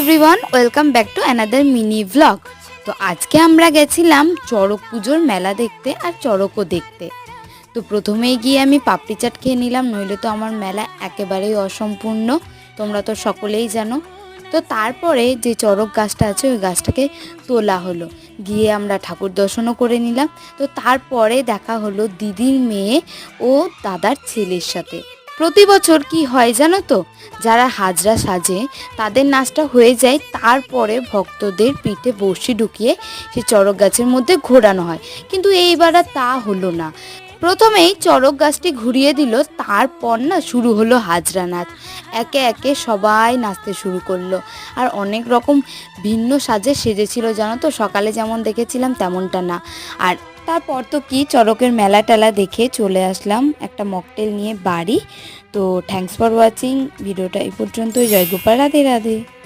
Everyone, welcome back to another mini vlog. তো আজকে আমরা গেছিলাম চড়ক পুজোর মেলা দেখতে আর চড়কও দেখতে। তো প্রথমেই গিয়ে আমি পাপড়ি চাট খেয়ে নিলাম, নইলে তো আমার মেলা একেবারেই অসম্পূর্ণ, তোমরা তো সকলেই জানো। তো তারপরে যে চড়ক গাছটা আছে ওই গাছটাকে তোলা হলো, গিয়ে আমরা ঠাকুর দর্শনও করে নিলাম। তো তারপরে দেখা হলো দিদির মেয়ে ও দাদার ছেলের সাথে। প্রতি বছর কি হয় জানো তো, যারা হাজরা সাজে তাদের নাচটা হয়ে যায়, তারপরে ভক্তদের পিঠে বড়শি ঢুকিয়ে সে চড়ক গাছের মধ্যে ঘোরানো হয়। কিন্তু এইবার আর তা হলো না। প্রথমেই চড়ক গাছটি ঘুরিয়ে দিল, তারপর না শুরু হলো হাজরা নাচ। একে একে সবাই নাচতে শুরু করলো, আর অনেক রকম ভিন্ন সাজে সেজেছিল জানো তো, সকালে যেমন দেখেছিলাম তেমনটা না। আর তারপর তো কি, চড়কের মেলা টেলা দেখে চলে আসলাম একটা মকটেল নিয়ে বাড়ি। তো থ্যাঙ্কস ফর ওয়াচিং, ভিডিওটা এই পর্যন্তই। জয় গোপাল, রাধে রাধে।